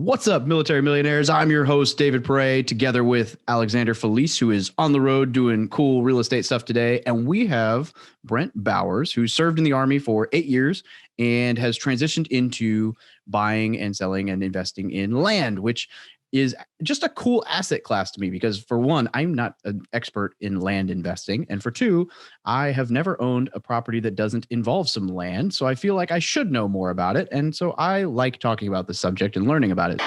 What's up, military millionaires? I'm your host, David Pere, together with Alexander Felice, who is on the road doing cool real estate stuff today. And we have Brent Bowers, who served in the Army for 8 years and has transitioned into buying and selling and investing in land, which is just a cool asset class to me because, for one, I'm not an expert in land investing. And for two, I have never owned a property that doesn't involve some land. So I feel like I should know more about it. And so I like talking about the subject and learning about it.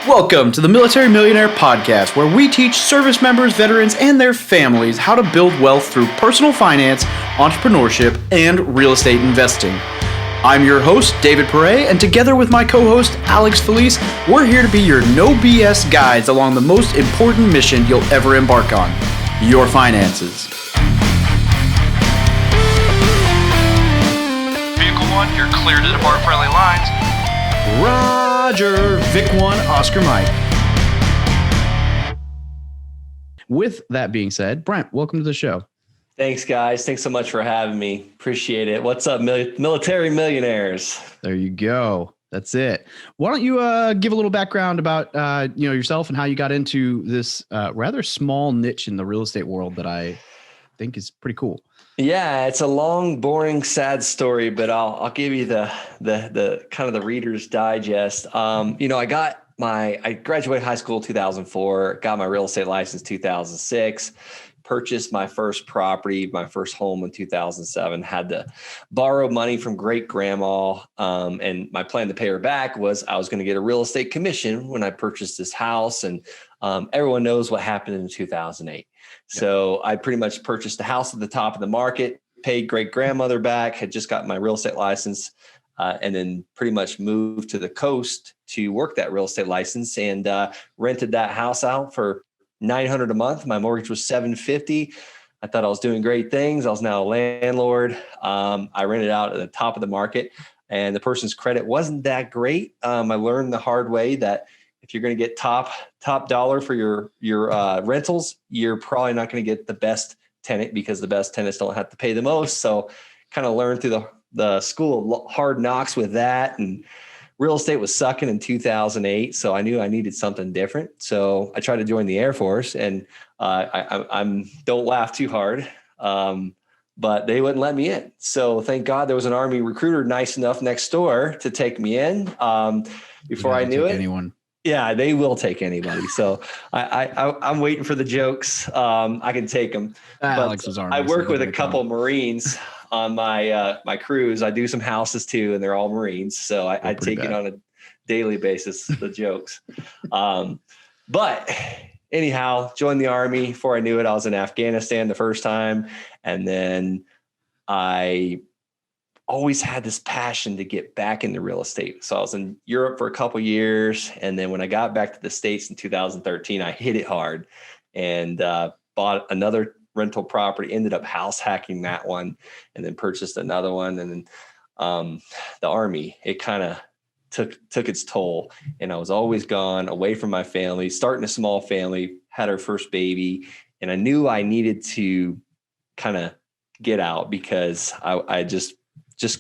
Welcome to the Military Millionaire Podcast, where we teach service members, veterans, and their families how to build wealth through personal finance, entrepreneurship, and real estate investing. I'm your host, David Pere, and together with my co-host, Alex Felice, we're here to be your no BS guides along the most important mission you'll ever embark on, your finances. Vehicle 1, you're clear to depart friendly lines. Roger, Vic 1, Oscar Mike. With that being said, Brent, welcome to the show. Thanks, guys. Thanks so much for having me. Appreciate it. What's up, military millionaires? There you go. That's it. Why don't you give a little background about yourself and how you got into this rather small niche in the real estate world that I think is pretty cool. Yeah, it's a long, boring, sad story, but I'll give you the kind of the Reader's Digest. I graduated high school 2004, got my real estate license 2006. Purchased my first property, my first home in 2007, had to borrow money from great grandma. And my plan to pay her back was I was going to get a real estate commission when I purchased this house. And everyone knows what happened in 2008. Yeah. So I pretty much purchased a house at the top of the market, paid great grandmother back, had just got my real estate license, and then pretty much moved to the coast to work that real estate license and rented that house out for $900 a month. My mortgage was $750. I thought I was doing great things. I was now a landlord. I rented out at the top of the market, and the person's credit wasn't that great. I learned the hard way that if you're going to get top dollar for your rentals, you're probably not going to get the best tenant because the best tenants don't have to pay the most. So kind of learned through the school of hard knocks with that, and real estate was sucking in 2008, so I knew I needed something different. So I tried to join the Air Force, and I'm don't laugh too hard, but they wouldn't let me in. So thank God there was an Army recruiter nice enough next door to take me in. Before I knew it, anyone. Yeah, they will take anybody. So I'm waiting for the jokes. I can take them. Alex's Army. I work with a couple Marines on my cruise. I do some houses too, and they're all Marines. So I take it on a daily basis, the jokes. But anyhow, joined the Army. Before I knew it, I was in Afghanistan the first time. And then I always had this passion to get back into real estate. So I was in Europe for a couple years. And then when I got back to the States in 2013, I hit it hard and bought another rental property, ended up house hacking that one, and then purchased another one. And then the Army, it kind of took its toll, and I was always gone away from my family, starting a small family, had our first baby. And I knew I needed to kind of get out because I just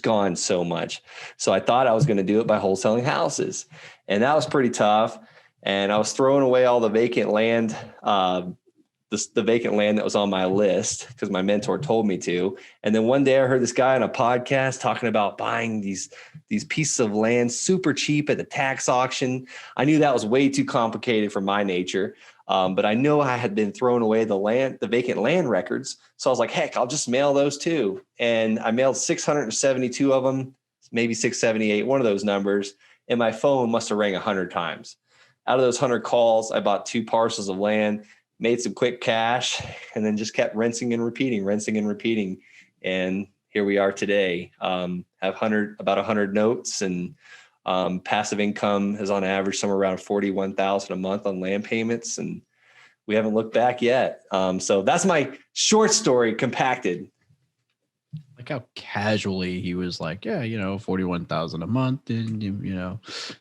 gone so much. So I thought I was going to do it by wholesaling houses, and that was pretty tough. And I was throwing away all the vacant land, the vacant land that was on my list because my mentor told me to. And then one day I heard this guy on a podcast talking about buying these pieces of land super cheap at the tax auction. I knew that was way too complicated for my nature. But I know I had been throwing away the vacant land records. So I was like, heck, I'll just mail those too. And I mailed 672 of them, maybe 678, one of those numbers. And my phone must have rang 100 times. Out of those 100 calls, I bought 2 parcels of land, made some quick cash, and then just kept rinsing and repeating. And here we are today. Have about 100 notes, and passive income is on average somewhere around $41,000 a month on land payments, and we haven't looked back yet. So that's my short story compacted. Like how casually he was like, yeah, $41,000 a month, and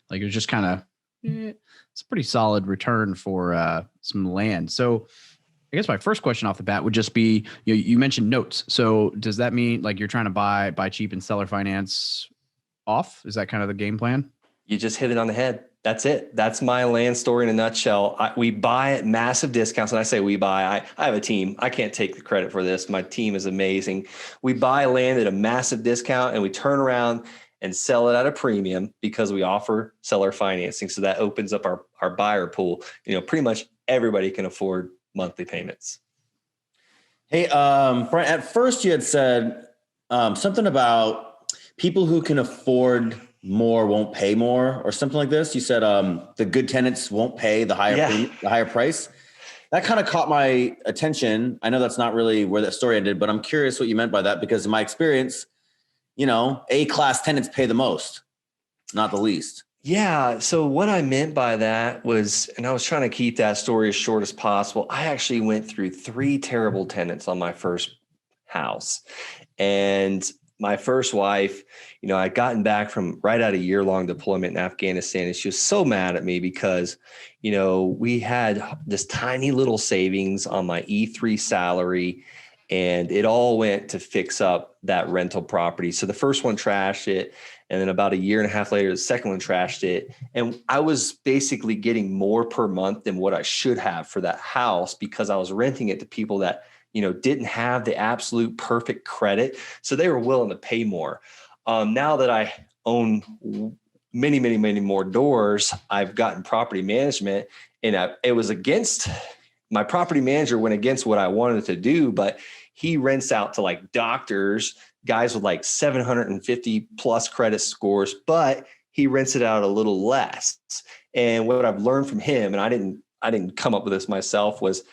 like it was just kind of, it's a pretty solid return for some land. So I guess my first question off the bat would just be, you mentioned notes. So does that mean like you're trying to buy cheap and seller finance off? Is that kind of the game plan? You just hit it on the head. That's it. That's my land story in a nutshell. We buy at massive discounts. And I say we buy, I have a team. I can't take the credit for this. My team is amazing. We buy land at a massive discount and we turn around and sell it at a premium because we offer seller financing. So that opens up our buyer pool. Pretty much everybody can afford monthly payments. Hey, Brent, at first you had said something about people who can afford more won't pay more or something like this. You said the good tenants won't pay the higher price. That kind of caught my attention. I know that's not really where that story ended, but I'm curious what you meant by that, because in my experience, A-class tenants pay the most, not the least. Yeah. So what I meant by that was, and I was trying to keep that story as short as possible, I actually went through 3 terrible tenants on my first house. And my first wife, I'd gotten back from right out a year-long deployment in Afghanistan, and she was so mad at me because, we had this tiny little savings on my E3 salary, and it all went to fix up that rental property. So the first one trashed it. And then about a year and a half later, the second one trashed it. And I was basically getting more per month than what I should have for that house because I was renting it to people that, didn't have the absolute perfect credit. So they were willing to pay more. Now that I own many, many, many more doors, I've gotten property management, and it was against my property manager went against what I wanted to do, but he rents out to like doctors, guys with like 750 plus credit scores, but he rents it out a little less. And what I've learned from him, and I didn't come up with this myself, was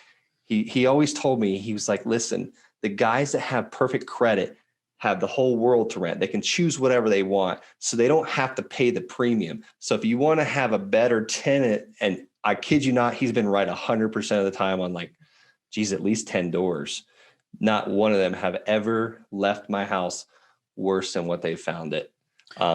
he always told me, he was like, listen, the guys that have perfect credit have the whole world to rent. They can choose whatever they want, so they don't have to pay the premium. So if you want to have a better tenant, and I kid you not, he's been right 100% of the time on like, at least 10 doors. Not one of them have ever left my house worse than what they found it.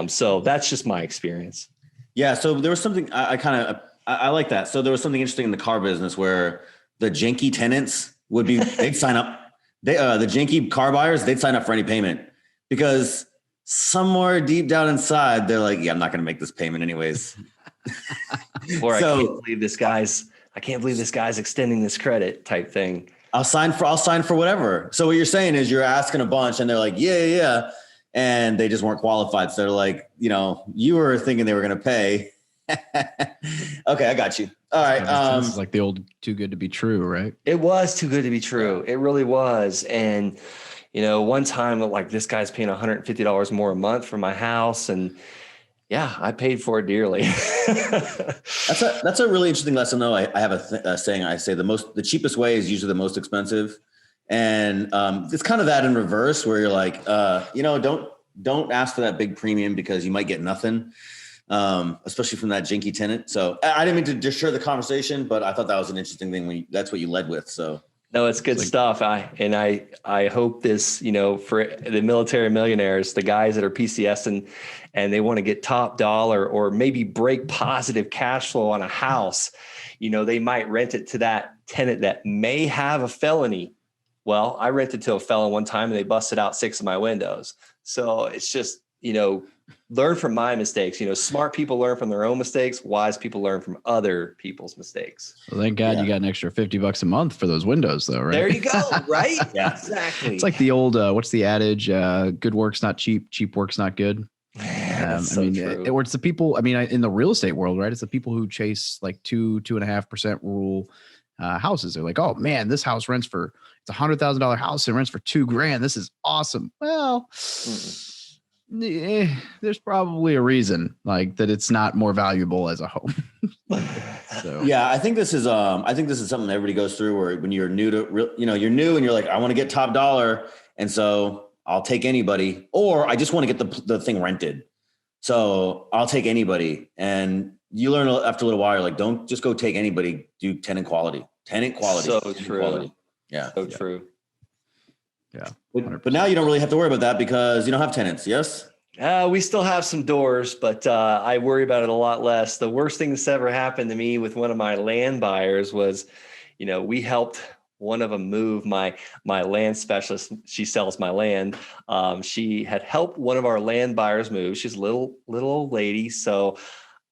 So that's just my experience. Yeah. So there was something I like that. So there was something interesting in the car business where the janky tenants they'd sign up. The janky car buyers, they'd sign up for any payment because somewhere deep down inside, they're like, yeah, I'm not going to make this payment anyways. Or I can't believe this guy's extending this credit type thing. I'll sign for whatever. So what you're saying is you're asking a bunch and they're like, yeah. And they just weren't qualified. So they're like, you were thinking they were going to pay. Okay. I got you. All right. This is like the old too good to be true, right? It was too good to be true. It really was. And, one time like this guy's paying $150 more a month for my house. And yeah, I paid for it dearly. That's a really interesting lesson, though. I have a saying. I say the cheapest way is usually the most expensive, and it's kind of that in reverse, where you're like, don't ask for that big premium because you might get nothing, especially from that jinky tenant. So I didn't mean to disturb the conversation, but I thought that was an interesting thing that's what you led with. So. No, it's good stuff. I hope this, for the military millionaires, the guys that are PCS and they want to get top dollar or maybe break positive cash flow on a house, they might rent it to that tenant that may have a felony. Well, I rented to a felon one time and they busted out 6 of my windows. So it's just, learn from my mistakes. Smart people learn from their own mistakes. Wise people learn from other people's mistakes. Well, thank God you got an extra $50 a month for those windows, though, right? There you go. Right? Yeah, exactly. It's like the old, what's the adage? Good work's not cheap. Cheap work's not good. True. Or it's the people, in the real estate world, right? It's the people who chase like 2.5% rule houses. They're like, oh man, this house rents for, it's $100,000 house and rents for $2,000. This is awesome. Well, there's probably a reason like that it's not more valuable as a home. So yeah, I think this is something everybody goes through where when you're new to you're new and you're like, I want to get top dollar, and so I'll take anybody, or I just want to get the thing rented, so I'll take anybody. And you learn after a little while, you're like, don't just go take anybody, do tenant quality. So true. Quality. Yeah, so true. Yeah. But now you don't really have to worry about that because you don't have tenants. Yes. We still have some doors, but I worry about it a lot less. The worst thing that's ever happened to me with one of my land buyers was, we helped one of them move. My land specialist, she sells my land. She had helped one of our land buyers move. She's a little old lady. So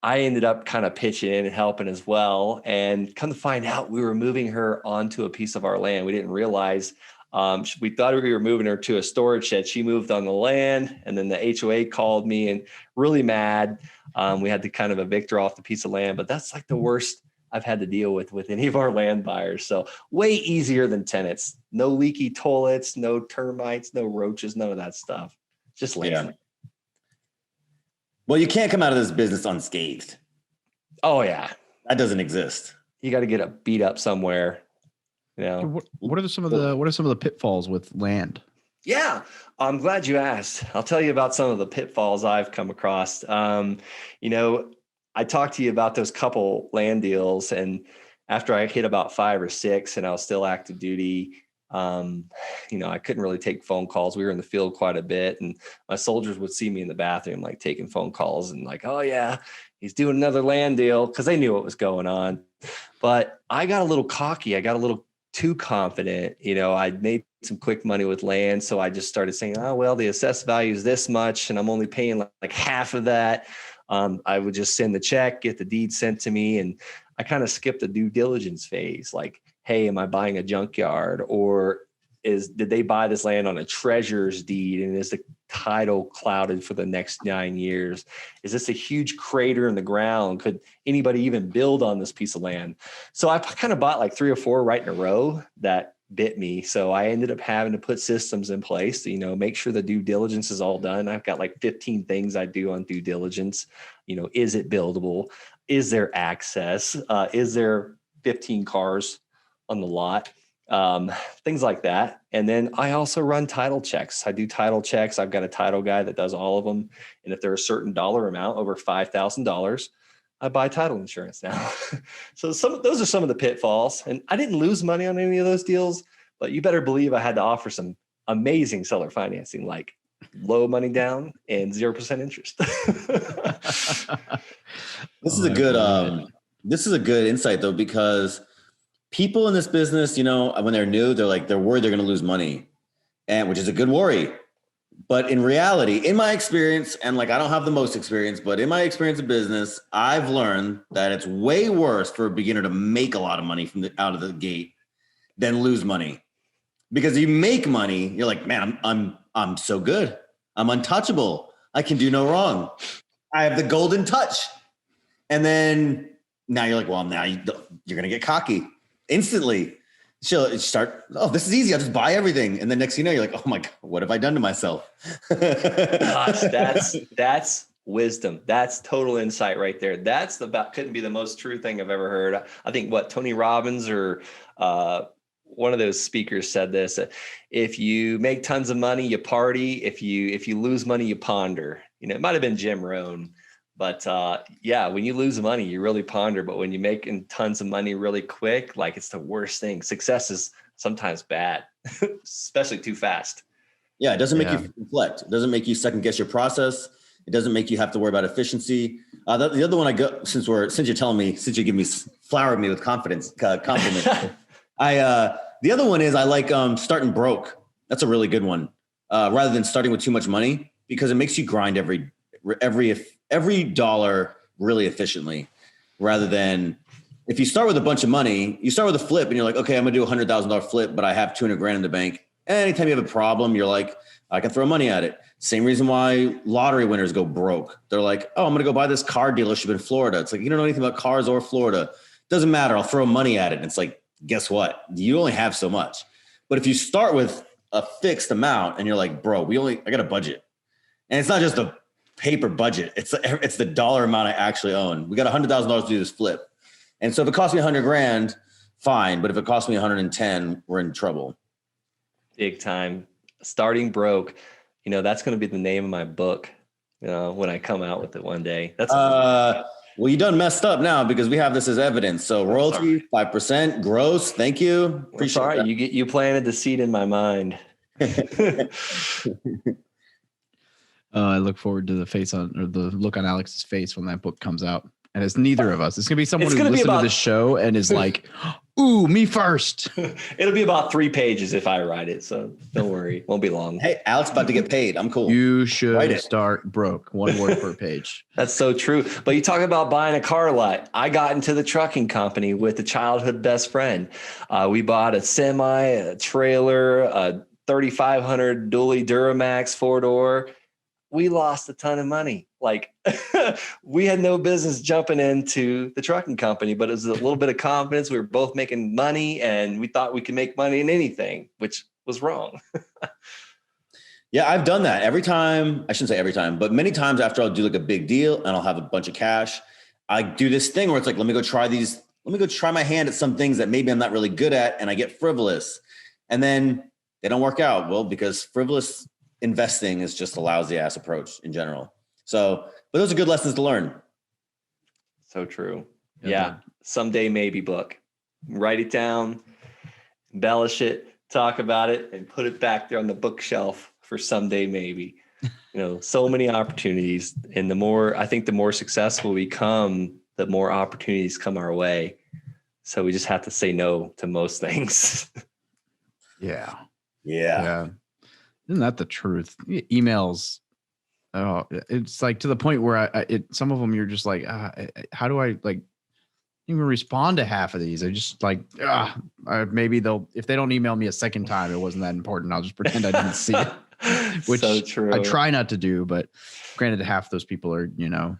I ended up kind of pitching in and helping as well. And come to find out, we were moving her onto a piece of our land. We didn't realize. We thought we were moving her to a storage shed. She moved on the land, and then the HOA called me and really mad. We had to kind of evict her off the piece of land, but that's like the worst I've had to deal with any of our land buyers. So way easier than tenants. No leaky toilets, no termites, no roaches, none of that stuff. Just land. Yeah. Well, you can't come out of this business unscathed. Oh yeah. That doesn't exist. You got to get beat up somewhere. You know. What are some of the pitfalls with land? Yeah, I'm glad you asked. I'll tell you about some of the pitfalls I've come across. I talked to you about those couple land deals, and after I hit about 5 or 6 and I was still active duty, I couldn't really take phone calls. We were in the field quite a bit, and my soldiers would see me in the bathroom, like taking phone calls and like, oh yeah, he's doing another land deal, because they knew what was going on. But I got a little cocky. I got a little too confident. I'd made some quick money with land. So I just started saying, oh, well, the assessed value is this much, and I'm only paying like half of that. I would just send the check, get the deed sent to me. And I kind of skipped the due diligence phase. Like, hey, am I buying a junkyard, or did they buy this land on a treasurer's deed, and is the title clouded for the next 9 years? Is this a huge crater in the ground? Could anybody even build on this piece of land? So I kind of bought like 3 or 4 right in a row that bit me. So I ended up having to put systems in place to, make sure the due diligence is all done. I've got like 15 things I do on due diligence. Is it buildable? Is there access? Is there 15 cars on the lot? Things like that. And then I also run title checks. I do title checks. I've got a title guy that does all of them. And if there's a certain dollar amount over $5,000, I buy title insurance now. So those are some of the pitfalls. And I didn't lose money on any of those deals, but you better believe I had to offer some amazing seller financing, like low money down and 0% interest. This is a good insight though, because people in this business, when they're new, they're worried they're going to lose money, and which is a good worry. But in reality, in my experience, and I don't have the most experience, but in my experience of business, I've learned that it's way worse for a beginner to make a lot of money out of the gate than lose money. Because if you make money, you're like, man, I'm so good. I'm untouchable. I can do no wrong. I have the golden touch. And then now you're like, well, now you're going to get cocky instantly. She'll start, oh, this is easy. I'll just buy everything. And then next thing you know, you're like, oh my God, what have I done to myself? Gosh, that's wisdom. That's total insight right there. Couldn't be the most true thing I've ever heard. I think Tony Robbins or one of those speakers said this: if you make tons of money, you party. If you lose money, you ponder. It might've been Jim Rohn. But when you lose money, you really ponder. But when you're making tons of money really quick, it's the worst thing. Success is sometimes bad, especially too fast. Yeah, it doesn't make you reflect. It doesn't make you second guess your process. It doesn't make you have to worry about efficiency. The other one I go, since you give me flowered me with compliments. The other one is I like starting broke. That's a really good one. Rather than starting with too much money, because it makes you grind every dollar really efficiently, rather than if you start with a bunch of money, you start with a flip and you're like, okay, I'm gonna do $100,000 flip, but I have 200 grand in the bank. And anytime you have a problem, you're like, I can throw money at it. Same reason why lottery winners go broke. They're like, oh, I'm gonna go buy this car dealership in Florida. It's like, you don't know anything about cars or Florida. Doesn't matter. I'll throw money at it. And it's like, guess what? You only have so much. But if you start with a fixed amount and you're like, bro, I got a budget. And it's not just a paper budget. It's the dollar amount I actually own. We got $100,000 to do this flip. And so if it costs me 100 grand, fine. But if it costs me 110, we're in trouble. Big time. Starting broke. That's going to be the name of my book, when I come out with it one day. Well, you done messed up now because we have this as evidence. So royalty, 5% gross. Thank you. Appreciate that. You planted the seed in my mind. I look forward to the look on Alex's face when that book comes out. And it's neither of us. It's going to be someone who listened to this show and is like, Ooh, me first. It'll be about 3 pages if I write it. So don't worry. Won't be long. Hey, Alex about to get paid. I'm cool. You should start broke. 1 word per page. That's so true. But you talk about buying a car lot. I got into the trucking company with a childhood best friend. We bought a semi, a trailer, a 3,500 dually Duramax 4-door. We lost a ton of money. Like we had no business jumping into the trucking company, but it was a little bit of confidence. We were both making money and we thought we could make money in anything, which was wrong. Yeah, I've done that every time. I shouldn't say every time, but many times after I'll do like a big deal and I'll have a bunch of cash, I do this thing where it's like, let me go try my hand at some things that maybe I'm not really good at. And I get frivolous and then they don't work out. Well, because frivolous investing is just a lousy ass approach in general. So, but those are good lessons to learn. So true. Yeah. Someday maybe book. Write it down, embellish it, talk about it, and put it back there on the bookshelf for someday maybe. So many opportunities. And the more successful we become, the more opportunities come our way. So we just have to say no to most things. Yeah. Isn't that the truth? Emails. Oh, it's like to the point where some of them you're just like, how do I like even respond to half of these? I just like, maybe if they don't email me a second time, it wasn't that important. I'll just pretend I didn't see it, which so true. I try not to do. But granted, half those people are,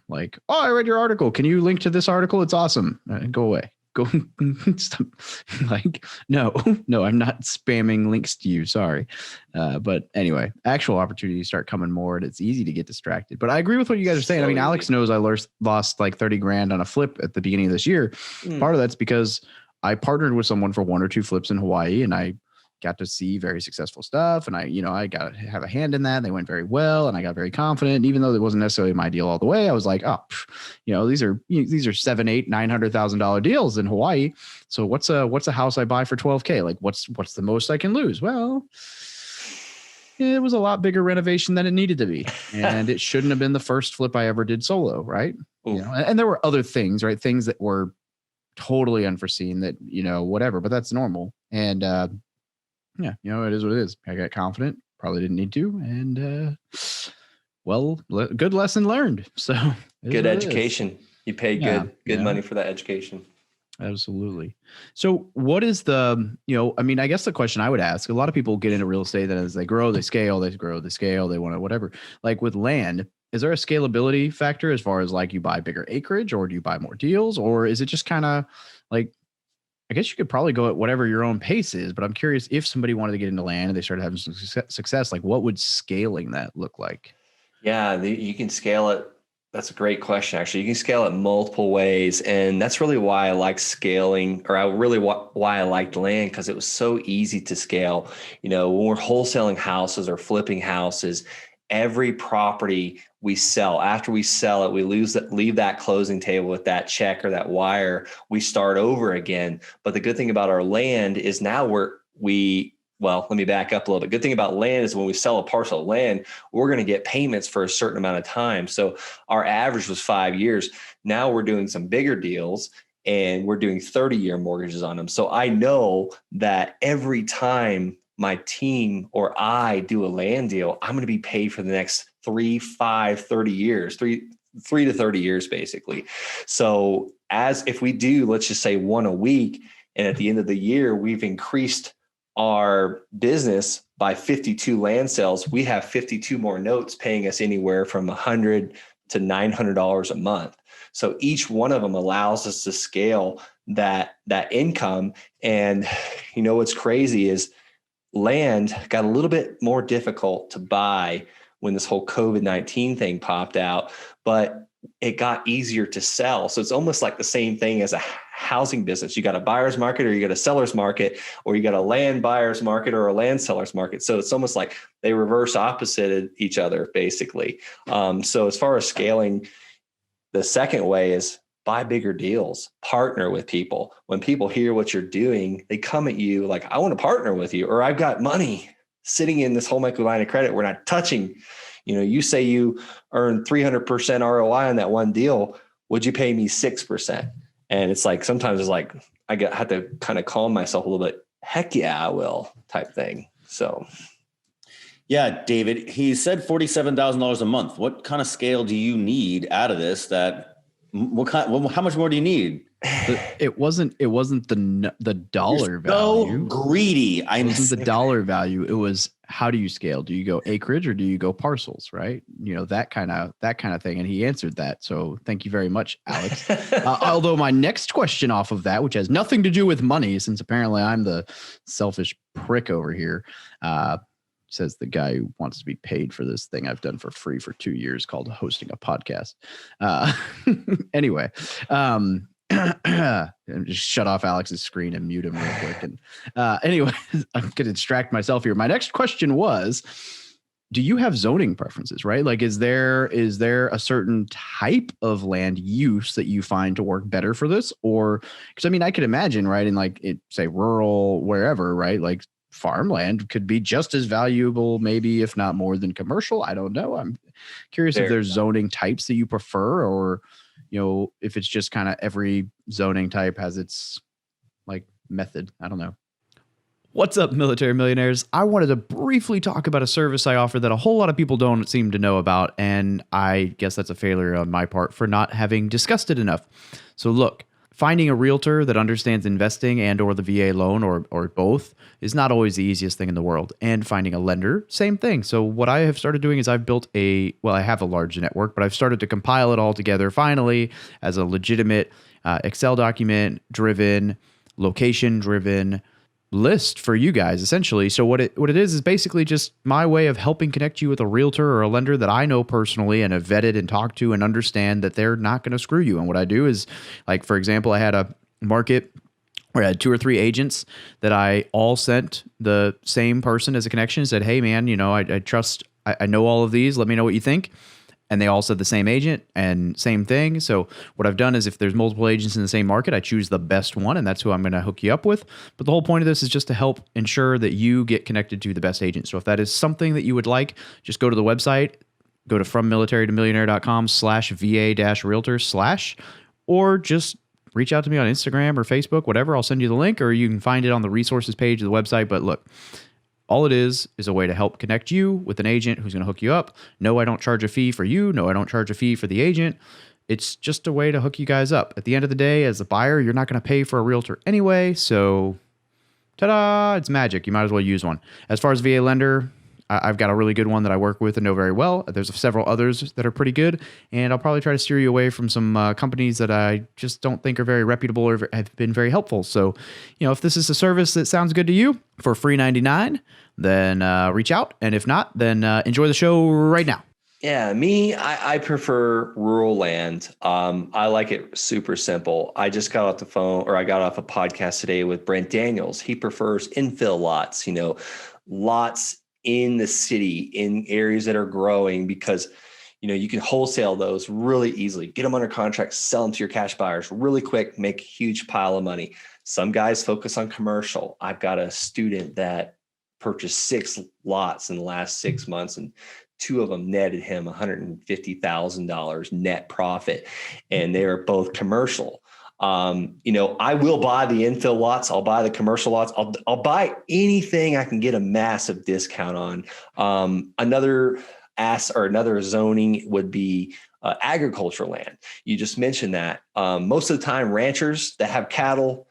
like, oh, I read your article. Can you link to this article? It's awesome. Go away. Go stop. Like, no, I'm not spamming links to you. Sorry. But anyway, actual opportunities start coming more and it's easy to get distracted. But I agree with what you guys are saying. I mean, Alex knows I lost like 30 grand on a flip at the beginning of this year. Part of that's because I partnered with someone for 1 or 2 flips in Hawaii and I got to see very successful stuff. And I got to have a hand in that. They went very well. And I got very confident, even though it wasn't necessarily my deal all the way. I was like, these are $700,000, $800,000, $900,000 deals in Hawaii. So what's a house I buy for $12,000? Like what's the most I can lose? Well, it was a lot bigger renovation than it needed to be. And it shouldn't have been the first flip I ever did solo. Right. And there were other things, right? Things that were totally unforeseen that, whatever, but that's normal. And, yeah, it is what it is. I got confident, probably didn't need to. And, good lesson learned. So good education. You pay good money for that education. Absolutely. So what is I guess the question I would ask, a lot of people get into real estate that as they grow, they scale, they want to whatever. Like with land, is there a scalability factor as far as like you buy bigger acreage or do you buy more deals? Or is it just kind of like, I guess you could probably go at whatever your own pace is, but I'm curious if somebody wanted to get into land and they started having some success, like what would scaling that look like? Yeah, you can scale it. That's a great question. Actually, you can scale it multiple ways. And that's really why I like scaling why I liked land, because it was so easy to scale. When we're wholesaling houses or flipping houses, every property we sell, after we sell it, we leave that closing table with that check or that wire, we start over again. But the good thing about our land is now let me back up a little bit. Good thing about land is when we sell a parcel of land, we're going to get payments for a certain amount of time. So our average was 5 years. Now we're doing some bigger deals and we're doing 30-year mortgages on them. So I know that every time my team or I do a land deal, I'm going to be paid for the next 3, 5, 30 years, 3 to 30 years, basically. So if we do, let's just say 1 a week, and at the end of the year, we've increased our business by 52 land sales, we have 52 more notes paying us anywhere from $100 to $900 a month. So each one of them allows us to scale that income. And what's crazy is land got a little bit more difficult to buy when this whole COVID-19 thing popped out, but it got easier to sell. So it's almost like the same thing as a housing business. You got a buyer's market or you got a seller's market, or you got a land buyer's market or a land seller's market. So it's almost like they reverse opposited each other, basically. So as far as scaling, the second way is buy bigger deals, partner with people. When people hear what you're doing, they come at you like, I want to partner with you, or I've got money sitting in this home equity line of credit we're not touching. You say you earn 300% ROI on that one deal. Would you pay me 6%? And it's like, sometimes it's like, had to kind of calm myself a little bit. Heck yeah, I will type thing. So. Yeah, David, he said $47,000 a month. What kind of scale do you need out of this? How much more do you need? It wasn't the dollar value. So greedy. It wasn't the dollar value. It was, how do you scale? Do you go acreage or do you go parcels? Right. That kind of thing. And he answered that. So thank you very much, Alex. Although my next question off of that, which has nothing to do with money, since apparently I'm the selfish prick over here, says the guy who wants to be paid for this thing I've done for free for 2 years called hosting a podcast. Anyway, just shut off Alex's screen and mute him real quick. And anyway, I'm going to distract myself here. My next question was, do you have zoning preferences, right? Like, is there a certain type of land use that you find to work better for this? Or, because I mean, I could imagine, right, in like say rural, wherever, right? Like farmland could be just as valuable, maybe if not more than commercial. I don't know. I'm curious if there's zoning types that you prefer, or if it's just kind of every zoning type has its like method. I don't know. What's up, military millionaires? I wanted to briefly talk about a service I offer that a whole lot of people don't seem to know about, and I guess that's a failure on my part for not having discussed it enough. So look, finding a realtor that understands investing and or the VA loan or both is not always the easiest thing in the world. And finding a lender, same thing. So what I have started doing is I've built I have a large network, but I've started to compile it all together finally as a legitimate Excel document driven, location driven list for you guys, essentially. So what it is basically just my way of helping connect you with a realtor or a lender that I know personally and have vetted and talked to and understand that they're not going to screw you. And what I do is, like, for example, I had a market where I had 2 or 3 agents that I all sent the same person as a connection and said, hey man, I trust, I know all of these. Let me know what you think. And they all said the same agent and same thing. So what I've done is, if there's multiple agents in the same market, I choose the best one, and that's who I'm going to hook you up with. But the whole point of this is just to help ensure that you get connected to the best agent. So if that is something that you would like, just go to the website, go to FromMilitaryToMillionaire.com/VA-Realtor/ or just reach out to me on Instagram or Facebook, whatever. I'll send you the link, or you can find it on the resources page of the website. But look, all it is a way to help connect you with an agent who's going to hook you up. No, I don't charge a fee for you. No, I don't charge a fee for the agent. It's just a way to hook you guys up. At the end of the day, as a buyer, you're not going to pay for a realtor anyway. So, ta-da, it's magic. You might as well use one. As far as VA lender, I've got a really good one that I work with and know very well. There's several others that are pretty good, and I'll probably try to steer you away from some companies that I just don't think are very reputable or have been very helpful. So, if this is a service that sounds good to you for free $99, then reach out. And if not, then enjoy the show right now. Yeah, I prefer rural land. I like it super simple. I just got off the phone, or I got off a podcast today with Brent Daniels. He prefers infill lots, lots in the city, in areas that are growing, because you can wholesale those really easily, get them under contract, sell them to your cash buyers really quick, make a huge pile of money. Some guys focus on commercial. I've got a student that purchased 6 lots in the last 6 months, and 2 of them netted him $150,000 net profit, and they are both commercial. I will buy the infill lots. I'll buy the commercial lots. I'll buy anything I can get a massive discount on. Another zoning would be agricultural land. You just mentioned that. Most of the time, ranchers that have cattle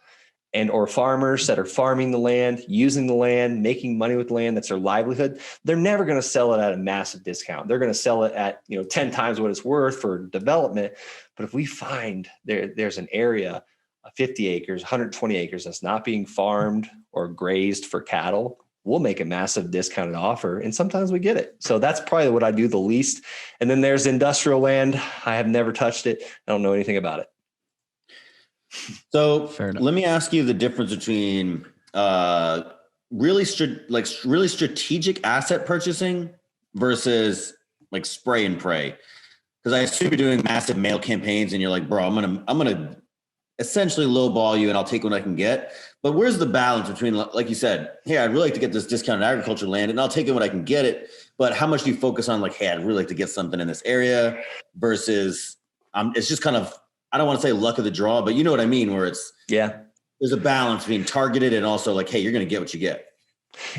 and or farmers that are farming the land, using the land, making money with land, that's their livelihood, they're never going to sell it at a massive discount. They're going to sell it at 10 times what it's worth for development. But if we find there's an area, 50 acres, 120 acres that's not being farmed or grazed for cattle, we'll make a massive discounted offer, and sometimes we get it. So that's probably what I do the least. And then there's industrial land. I have never touched it. I don't know anything about it. So let me ask you the difference between really strategic asset purchasing versus like spray and pray. Because I assume you're doing massive mail campaigns and you're like, bro, I'm gonna essentially lowball you and I'll take what I can get. But where's the balance between, like you said, hey, I'd really like to get this discounted agriculture land and I'll take it when I can get it. But how much do you focus on, like, hey, I'd really like to get something in this area versus it's just kind of, I don't want to say luck of the draw, but you know what I mean? Where it's, yeah. there's a balance between targeted and also like, hey, you're going to get what you get.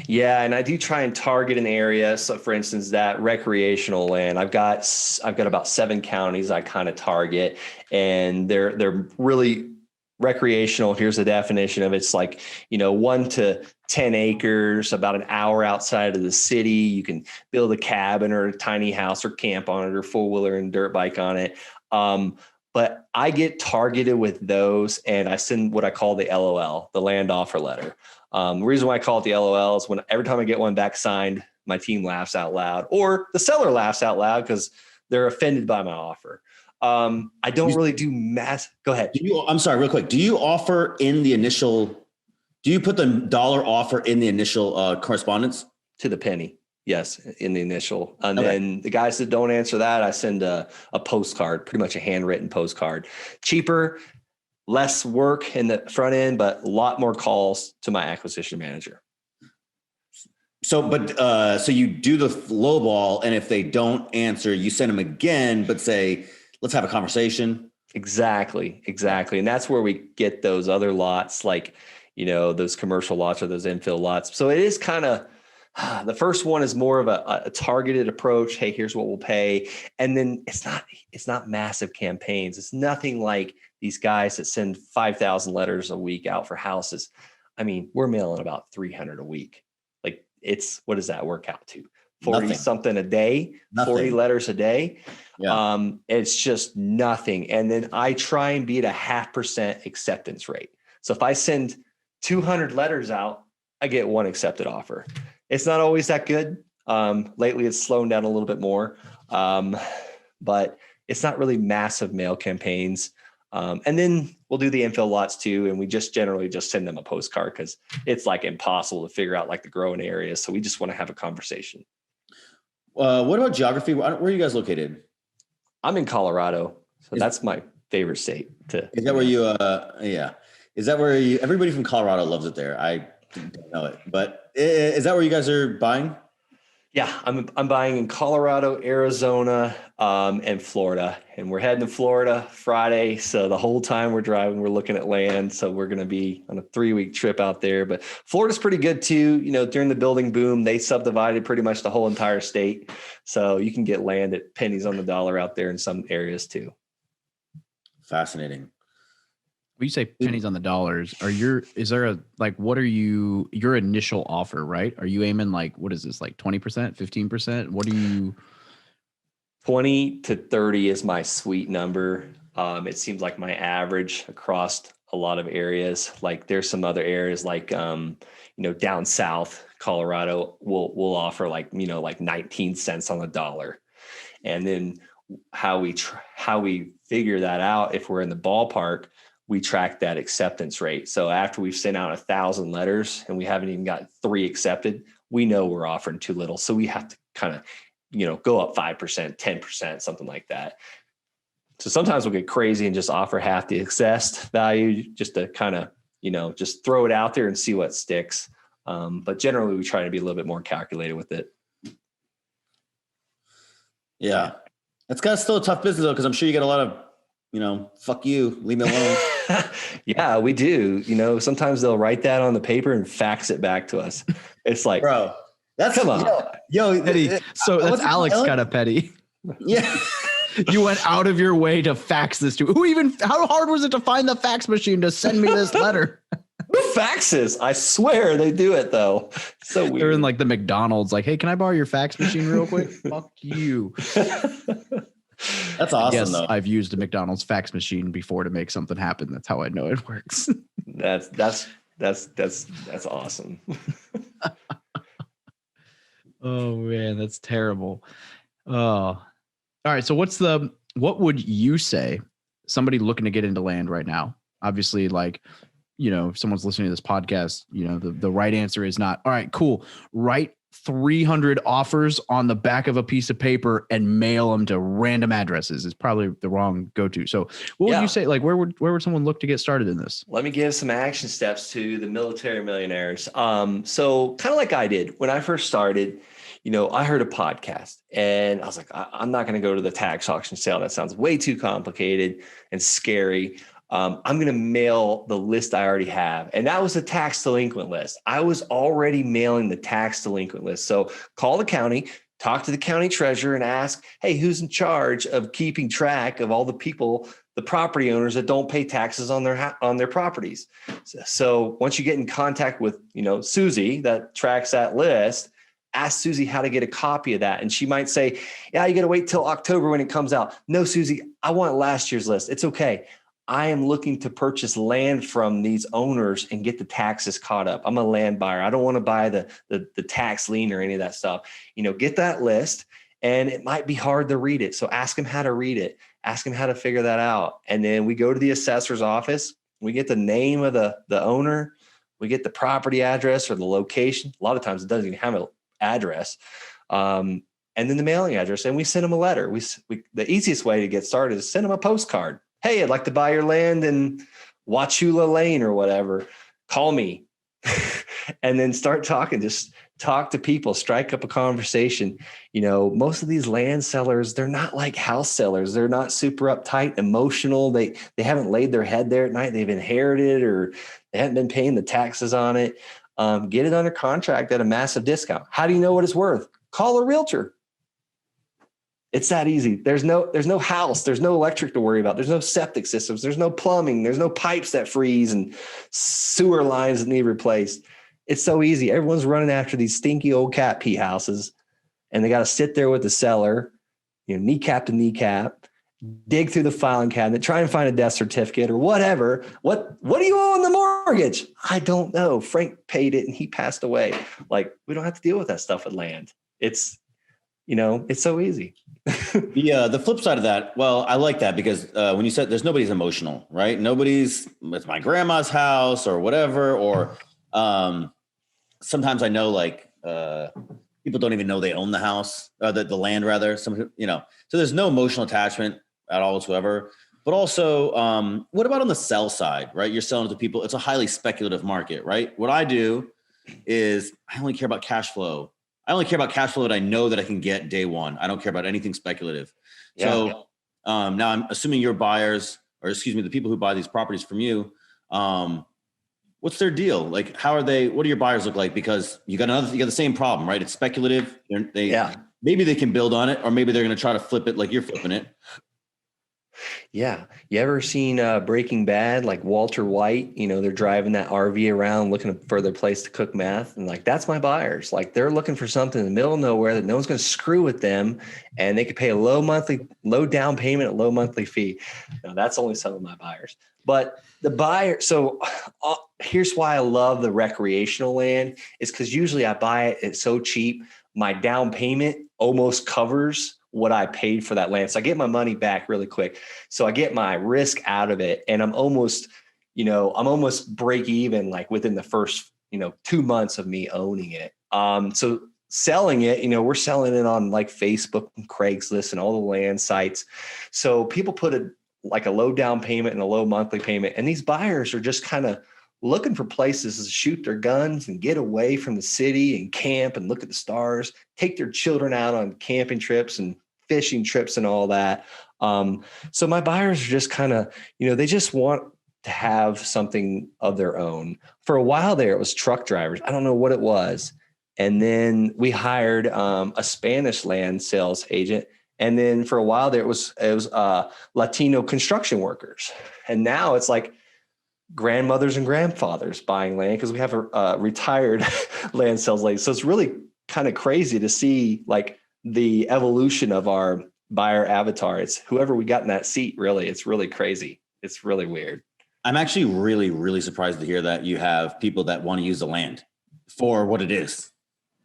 Yeah, and I do try and target an area. So, for instance, that recreational land, I've got about 7 counties I kind of target, and they're really recreational. Here's the definition of it. It's like 1 to 10 acres, about an hour outside of the city. You can build a cabin or a tiny house or camp on it or 4-wheeler and dirt bike on it. But I get targeted with those, and I send what I call the LOL, the land offer letter. The reason why I call it the LOL is every time I get one back signed, my team laughs out loud, or the seller laughs out loud because they're offended by my offer. I don't really do mass. Go ahead. I'm sorry, real quick. Do you offer in the initial? Do you put the dollar offer in the initial correspondence? To the penny. Yes, in the initial. And then the guys that don't answer that, I send a postcard, pretty much a handwritten postcard. Cheaper, less work in the front end, but a lot more calls to my acquisition manager. So you do the low ball, and if they don't answer, you send them again, but say, let's have a conversation. Exactly. And that's where we get those other lots, like, those commercial lots or those infill lots. So it is kind of, the first one is more of a targeted approach. Hey, here's what we'll pay. And then it's not massive campaigns. It's nothing like these guys that send 5,000 letters a week out for houses. I mean, we're mailing about 300 a week. Like what does that work out to? 40 something a day, 40 letters a day. Yeah. It's just nothing. And then I try and be at a 0.5% acceptance rate. So if I send 200 letters out, I get 1 accepted offer. It's not always that good. Lately, it's slowing down a little bit more, but it's not really massive mail campaigns. And then we'll do the infill lots too, and we generally send them a postcard because it's like impossible to figure out like the growing areas. So we just want to have a conversation. What about geography? Where are you guys located? I'm in Colorado, so that's my favorite state. Is that where you? Yeah. Is that where you? Everybody from Colorado loves it there. I don't know it, but is that where you guys are buying? Yeah, I'm buying in Colorado, Arizona, and Florida, and we're heading to Florida Friday. So the whole time we're driving, we're looking at land. So we're going to be on a 3-week trip out there. But Florida's pretty good too. During the building boom, they subdivided pretty much the whole entire state. So you can get land at pennies on the dollar out there in some areas too. Fascinating. When you say pennies on the dollars, what are your initial offer, right? Are you aiming what is this, 20%, 15%? What do you? 20 to 30 is my sweet number. It seems like my average across a lot of areas. Like there's some other areas down south, Colorado will offer 19 cents on the dollar. And then how we figure that out, if we're in the ballpark, we track that acceptance rate. So after we've sent out 1,000 letters and we haven't even got 3 accepted, we know we're offering too little. So we have to kind of, go up 5%, 10%, something like that. So sometimes we'll get crazy and just offer half the assessed value just to kind of, just throw it out there and see what sticks. But generally we try to be a little bit more calculated with it. Yeah. It's kind of still a tough business though, because I'm sure you get a lot of, fuck you, leave me alone. Yeah, we do. Sometimes they'll write that on the paper and fax it back to us. It's like, bro, come on. Yo, petty. So that's Alex kind of petty. Yeah. You went out of your way to fax this to how hard was it to find the fax machine to send me this letter? Who faxes? I swear they do it though. So weird. They're in the McDonald's hey, can I borrow your fax machine real quick? Fuck you. That's awesome though. I've used a McDonald's fax machine before to make something happen. That's how I know it works. That's awesome. Oh man, that's terrible. Oh, all right. So what would you say somebody looking to get into land right now? Obviously, if someone's listening to this podcast, the right answer is not, all right, cool. Write 300 offers on the back of a piece of paper and mail them to random addresses is probably the wrong go-to. So what would you say? Where would someone look to get started in this? Let me give some action steps to the military millionaires. So kind of like I did when I first started, I heard a podcast and I was like, I'm not going to go to the tax auction sale. That sounds way too complicated and scary. I'm going to mail the list I already have. And that was a tax delinquent list. I was already mailing the tax delinquent list. So call the county, talk to the county treasurer and ask, hey, who's in charge of keeping track of all the people, the property owners that don't pay taxes on their properties? So once you get in contact with, Susie that tracks that list, ask Susie how to get a copy of that. And she might say, yeah, you got to wait till October when it comes out. No, Susie, I want last year's list. It's okay. I am looking to purchase land from these owners and get the taxes caught up. I'm a land buyer. I don't want to buy the tax lien or any of that stuff. Get that list, and it might be hard to read it. So ask him how to read it. Ask him how to figure that out. And then we go to the assessor's office. We get the name of the owner. We get the property address or the location. A lot of times it doesn't even have an address. And then the mailing address. And we send them a letter. The easiest way to get started is send them a postcard. Hey, I'd like to buy your land in Wauchula Lane or whatever. Call me. And then start talking. Just talk to people, strike up a conversation. Most of these land sellers, they're not like house sellers. They're not super uptight, emotional. They haven't laid their head there at night. They've inherited or they haven't been paying the taxes on it. Get it under contract at a massive discount. How do you know what it's worth? Call a realtor. It's that easy. There's no house. There's no electric to worry about. There's no septic systems. There's no plumbing. There's no pipes that freeze and sewer lines that need replaced. It's so easy. Everyone's running after these stinky old cat pee houses, and they got to sit there with the seller, kneecap to kneecap, dig through the filing cabinet, try and find a death certificate or whatever. What do you owe on the mortgage? I don't know. Frank paid it and he passed away. Like, we don't have to deal with that stuff with land. It's so easy. The flip side of that, well, I like that because when you said nobody's emotional, right? It's my grandma's house or whatever. Or sometimes I know people don't even know they own the house, the land rather. So there's no emotional attachment at all whatsoever. But also, what about on the sell side, right? You're selling to people. It's a highly speculative market, right? What I do is I only care about cash flow. I only care about cash flow that I know that I can get day one. I don't care about anything speculative. Yeah. So now I'm assuming your buyers, or the people who buy these properties from you, what's their deal? Like, what do your buyers look like? Because you got the same problem, right? It's speculative. Maybe they can build on it, or maybe they're going to try to flip it like you're flipping it. Yeah. You ever seen Breaking Bad, like Walter White? They're driving that RV around looking for their place to cook meth. And that's my buyers. Like, they're looking for something in the middle of nowhere that no one's going to screw with them. And they could pay a low down payment, a low monthly fee. Now, that's only some of my buyers. But the buyer, so here's why I love the recreational land is because usually I buy it, it's so cheap. My down payment almost covers what I paid for that land. So I get my money back really quick. So I get my risk out of it. And I'm almost break even like within the first, 2 months of me owning it. So selling it, we're selling it on like Facebook and Craigslist and all the land sites. So people put a low down payment and a low monthly payment. And these buyers are just kind of looking for places to shoot their guns and get away from the city and camp and look at the stars, take their children out on camping trips and fishing trips and all that. So my buyers are just kind of, they just want to have something of their own. For a while there, it was truck drivers. I don't know what it was. And then we hired a Spanish land sales agent. And then for a while there, it was Latino construction workers. And now it's like grandmothers and grandfathers buying land because we have a retired land sales lady. So it's really kind of crazy to see like the evolution of our buyer avatar. It's whoever we got in that seat, really. It's really crazy. It's really weird. I'm actually really, really surprised to hear that you have people that want to use the land for what it is.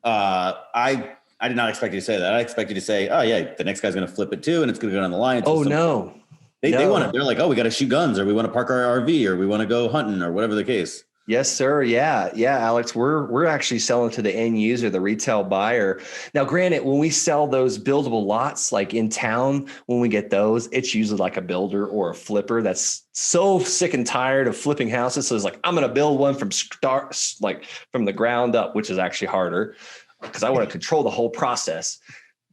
I did not expect you to say that. I expected you to say, oh yeah, the next guy's going to flip it too. And it's going to go down the line. Oh no. They want it. They're like, oh, we got to shoot guns, or we want to park our RV, or we want to go hunting, or whatever the case. Yes, sir. Yeah, Alex, we're actually selling to the end user, the retail buyer. Now, granted, when we sell those buildable lots, like in town, when we get those, it's usually like a builder or a flipper that's so sick and tired of flipping houses. So it's like, I'm going to build one from the ground up, which is actually harder because I want to control the whole process.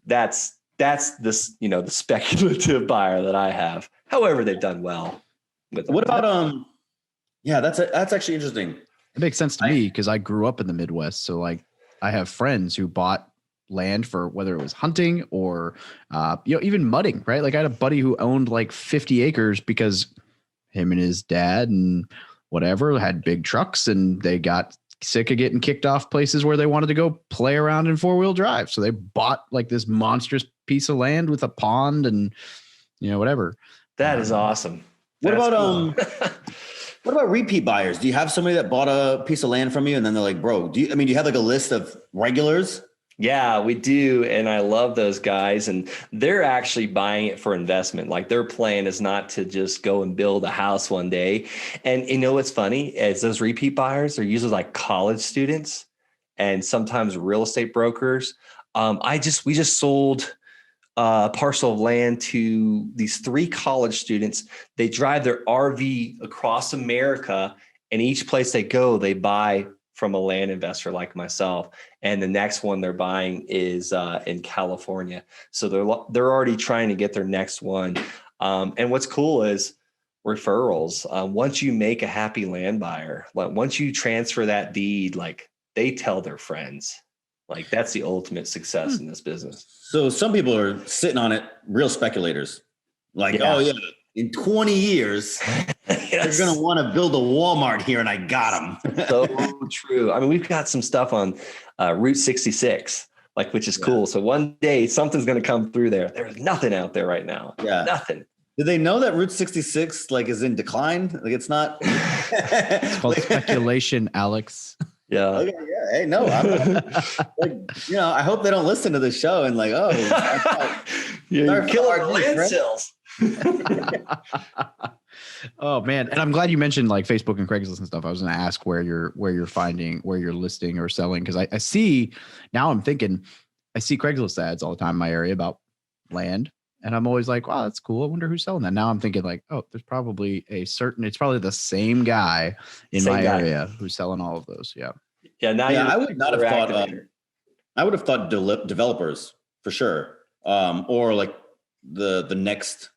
That's this, the speculative buyer that I have. However, they've done well. What about yeah, that's actually interesting. It makes sense to me because I grew up in the Midwest. So like I have friends who bought land for whether it was hunting or even mudding, right? Like I had a buddy who owned like 50 acres because him and his dad and whatever had big trucks and they got sick of getting kicked off places where they wanted to go play around in 4-wheel drive. So they bought like this monstrous piece of land with a pond and whatever. That is awesome. What That's about cool. what about repeat buyers? Do you have somebody that bought a piece of land from you and then they're like, bro, do you have like a list of regulars? Yeah, we do. And I love those guys. And they're actually buying it for investment. Like their plan is not to just go and build a house one day. And what's funny is those repeat buyers are usually like college students and sometimes real estate brokers. We just sold a parcel of land to these 3 college students. They drive their RV across America, and each place they go, they buy from a land investor like myself. And the next one they're buying is in California. So they're already trying to get their next one. And what's cool is referrals. Once you make a happy land buyer, like once you transfer that deed, like they tell their friends. Like that's the ultimate success in this business. So some people are sitting on it, real speculators. Like, Yeah. oh yeah, in 20 years, Yes. they're going to want to build a Walmart here and I got them. So true. I mean, we've got some stuff on Route 66, like, which is cool. So one day something's going to come through there. There's nothing out there right now. Yeah. Nothing. Do they know that Route 66 like is in decline? Like it's not. It's called speculation, Alex. Yeah. Okay, yeah. Hey, no, I hope they don't listen to the show and like, oh, You're killing our land right? sales. Oh man. And I'm glad you mentioned like Facebook and Craigslist and stuff. I was going to ask where you're listing or selling. Cause I see now I'm thinking I see Craigslist ads all the time in my area about land. And I'm always like, wow, that's cool. I wonder who's selling that. Now I'm thinking like, oh, there's probably it's probably the same guy in my area who's selling all of those. Yeah. Yeah. Now I would not have thought, I would have thought developers for sure. Or like the next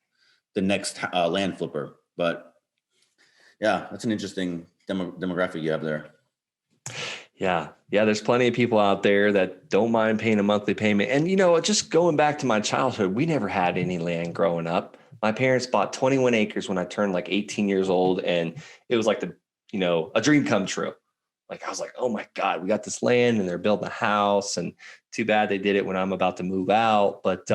land flipper. But yeah, that's an interesting demographic you have there. Yeah. Yeah. There's plenty of people out there that don't mind paying a monthly payment. And, just going back to my childhood, we never had any land growing up. My parents bought 21 acres when I turned like 18 years old. And it was like a dream come true. Like, I was like, oh my God, we got this land and they're building a house, and too bad they did it when I'm about to move out. But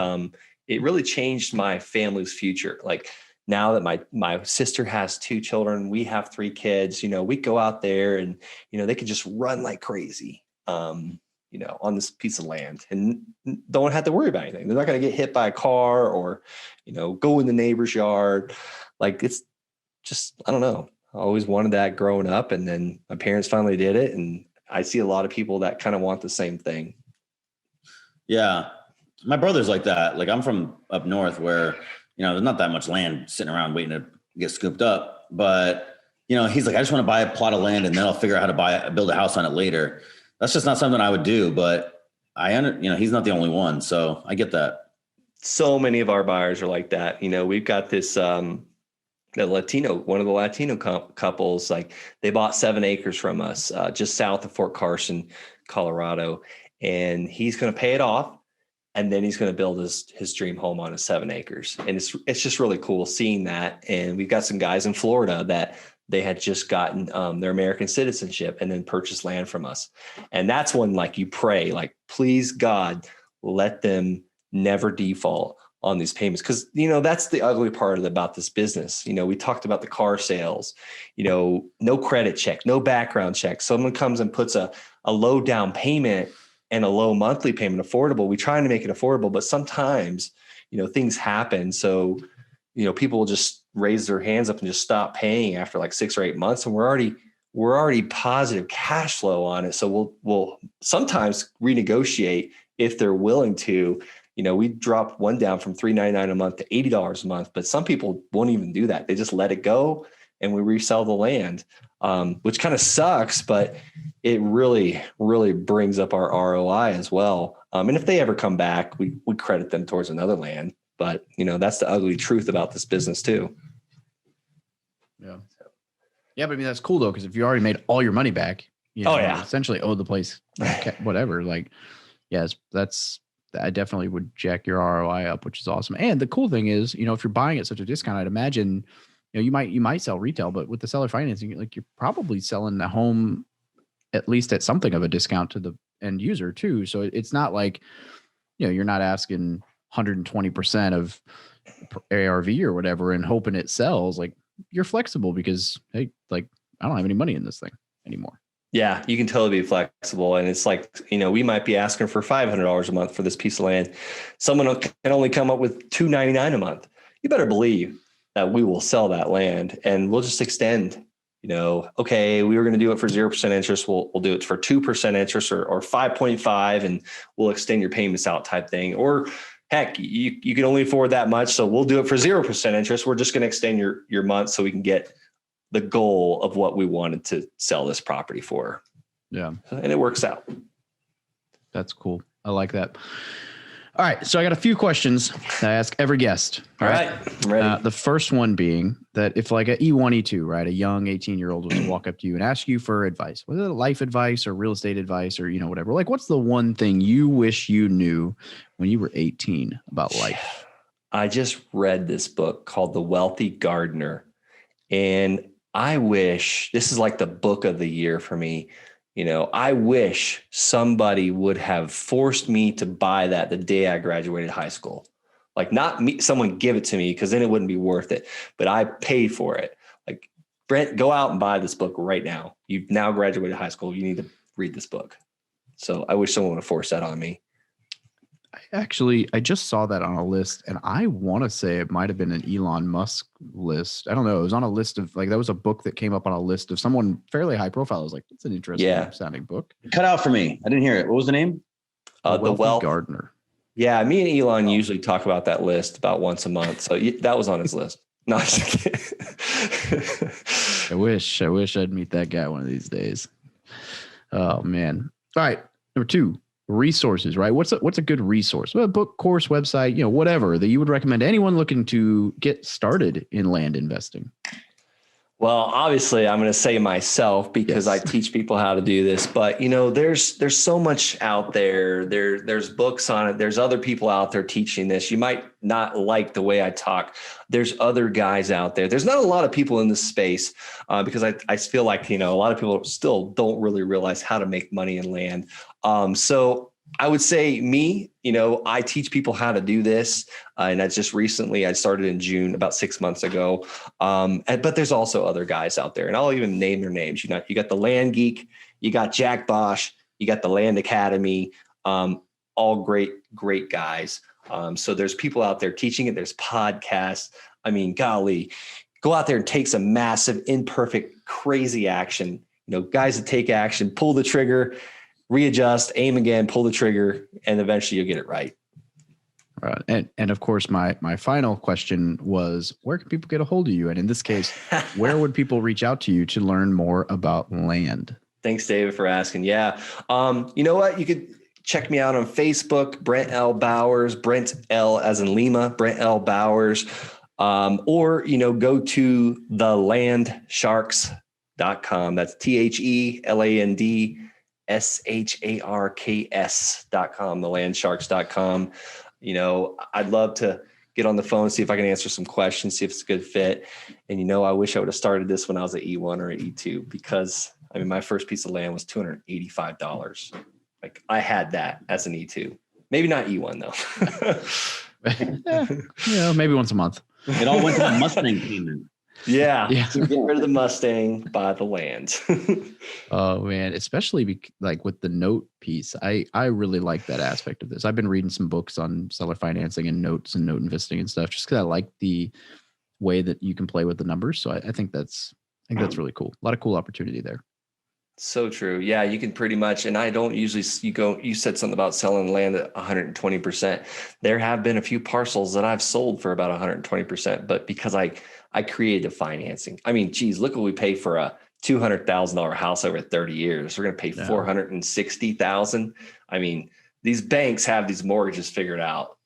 it really changed my family's future. Like, now that my sister has 2 children, we have 3 kids, we go out there and, they can just run like crazy, on this piece of land and don't have to worry about anything. They're not going to get hit by a car or, go in the neighbor's yard. Like, it's just, I don't know. I always wanted that growing up, and then my parents finally did it. And I see a lot of people that kind of want the same thing. Yeah. My brother's like that. Like I'm from up north where, there's not that much land sitting around waiting to get scooped up, but he's like, I just want to buy a plot of land and then I'll figure out how to build a house on it later. That's just not something I would do, but he's not the only one. So I get that. So many of our buyers are like that. We've got this, one of the Latino couples, like they bought 7 acres from us, just south of Fort Carson, Colorado, and he's going to pay it off. And then he's going to build his dream home on his 7 acres. And it's just really cool seeing that. And we've got some guys in Florida that they had just gotten their American citizenship and then purchased land from us. And that's when like you pray, like, please God, let them never default on these payments. Cause that's the ugly part about this business. We talked about the car sales, no credit check, no background check. Someone comes and puts a low down payment and a low monthly payment affordable. We try to make it affordable, but sometimes, things happen. So, people will just raise their hands up and just stop paying after like 6 or 8 months. And we're already positive cash flow on it. So we'll sometimes renegotiate if they're willing to. We dropped one down from $399 a month to $80 a month, but some people won't even do that. They just let it go and we resell the land, which kind of sucks, but it really, really brings up our ROI as well. And if they ever come back, we credit them towards another land. But, that's the ugly truth about this business too. Yeah, but I mean, that's cool though. Cause if you already made all your money back, you essentially owe the place, whatever. Like, yes, I definitely would jack your ROI up, which is awesome. And the cool thing is, if you're buying at such a discount, I'd imagine, you might sell retail, but with the seller financing, like you're probably selling the home at least at something of a discount to the end user too. So it's not like, you're not asking 120% of ARV or whatever and hoping it sells. Like, you're flexible because, hey, like, I don't have any money in this thing anymore. Yeah, you can totally be flexible. And it's like, we might be asking for $500 a month for this piece of land. Someone can only come up with $299 a month. You better believe that we will sell that land and we'll just extend, okay, we were going to do it for 0% interest. We'll do it for 2% interest or 5.5, and we'll extend your payments out type thing. Or heck, you can only afford that much. So we'll do it for 0% interest. We're just going to extend your month so we can get the goal of what we wanted to sell this property for. Yeah. And it works out. That's cool. I like that. All right. So I got a few questions that I ask every guest. All right. I'm ready. The first one being that if like a E1, E2, right, a young 18-year-old was to walk up to you and ask you for advice, whether it's life advice or real estate advice or, whatever, like what's the one thing you wish you knew when you were 18 about life? I just read this book called The Wealthy Gardener. And I wish this is like the book of the year for me. I wish somebody would have forced me to buy that the day I graduated high school. Like not me, someone give it to me because then it wouldn't be worth it. But I paid for it. Like, Brent, go out and buy this book right now. You've now graduated high school. You need to read this book. So I wish someone would have forced that on me. I just saw that on a list, and I want to say it might have been an Elon Musk list. I don't know. It was on a list of that was a book that came up on a list of someone fairly high profile. I was like, it's an interesting sounding book. Cut out for me. I didn't hear it. What was the name? The Wealthy Gardener. Yeah. Me and Elon usually talk about that list about once a month. So that was on his list. No, I'm just kidding. I wish I'd meet that guy one of these days. Oh man. All right. Number 2. Resources, right? What's a good resource? Well, a book, course, website, whatever that you would recommend to anyone looking to get started in land investing? Well, obviously I'm going to say myself because I teach people how to do this, but there's so much out there. There's books on it. There's other people out there teaching this. You might not like the way I talk. There's other guys out there. There's not a lot of people in this space because I feel like, a lot of people still don't really realize how to make money in land. So I would say me, I teach people how to do this. And that's just recently, I started in June, about 6 months ago. But there's also other guys out there, and I'll even name their names. You got the Land Geek, you got Jack Bosch, you got the Land Academy, all great guys. So there's people out there teaching it. There's podcasts. I mean, golly, go out there and take some massive, imperfect, crazy action. Guys that take action, pull the trigger, readjust, aim again, pull the trigger, and eventually you'll get it right. Right. And of course, my final question was, where can people get a hold of you? And in this case, where would people reach out to you to learn more about land? Thanks, David, for asking. Yeah. You know what? You could check me out on Facebook, Brent L. Bowers, Brent L as in Lima, Brent L. Bowers, or, go to thelandsharks.com. That's TheLandSharks.com, thelandsharks.com. I'd love to get on the phone, see if I can answer some questions, see if it's a good fit. And, I wish I would have started this when I was at E1 or at E2 because, my first piece of land was $285. Like I had that as an E2, maybe not E1 though. Maybe once a month. It all went to the Mustang payment. Yeah. Get rid of the Mustang, buy the land. Oh man, especially like with the note piece. I really like that aspect of this. I've been reading some books on seller financing and notes and note investing and stuff, just because I like the way that you can play with the numbers. So I think that's really cool. A lot of cool opportunity there. So true. Yeah, you can pretty much, and I don't usually, you said something about selling land at 120%. There have been a few parcels that I've sold for about 120%, but because I created the financing. Geez, look what we pay for a $200,000 house over 30 years. We're going to pay $460,000. These banks have these mortgages figured out.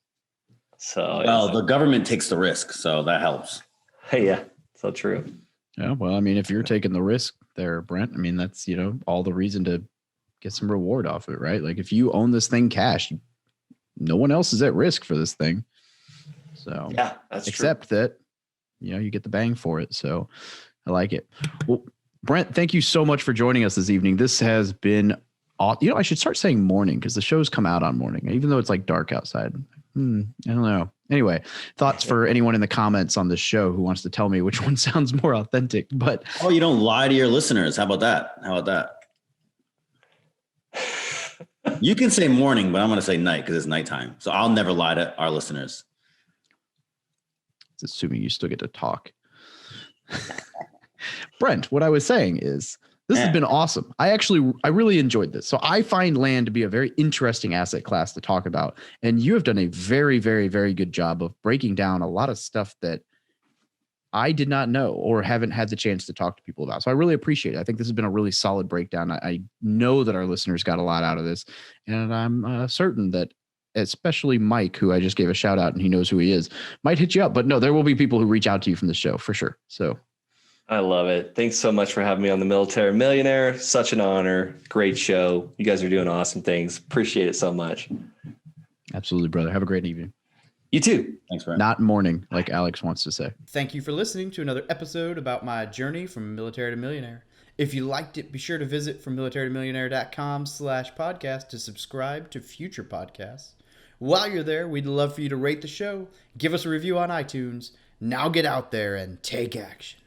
So the government takes the risk, so that helps. Hey, yeah, so true. Yeah, well, I mean, if you're taking the risk there, Brent, I mean, that's, all the reason to get some reward off it, right? Like if you own this thing cash, no one else is at risk for this thing. So Yeah, that's except true. that, you get the bang for it. So I like it. Well, Brent, thank you so much for joining us this evening. This has been awesome. I should start saying morning because the shows come out on morning, even though it's like dark outside. I don't know. Anyway, thoughts for anyone in the comments on this show who wants to tell me which one sounds more authentic. But oh, you don't lie to your listeners. How about that? You can say morning, but I'm going to say night because it's nighttime. So I'll never lie to our listeners. It's assuming you still get to talk. Brent, what I was saying is this has been awesome. I really enjoyed this. So I find land to be a very interesting asset class to talk about. And you have done a very, very, very good job of breaking down a lot of stuff that I did not know or haven't had the chance to talk to people about. So I really appreciate it. I think this has been a really solid breakdown. I know that our listeners got a lot out of this, and I'm certain that especially Mike, who I just gave a shout out and he knows who he is, might hit you up. But no, there will be people who reach out to you from the show for sure. So I love it. Thanks so much for having me on the Military Millionaire. Such an honor. Great show. You guys are doing awesome things. Appreciate it so much. Absolutely, brother. Have a great evening. You too. Thanks, Brent. Not morning, like Alex wants to say. Thank you for listening to another episode about my journey from military to millionaire. If you liked it, be sure to visit frommilitarytomillionaire.com/podcast to subscribe to future podcasts. While you're there, we'd love for you to rate the show, give us a review on iTunes. Now get out there and take action.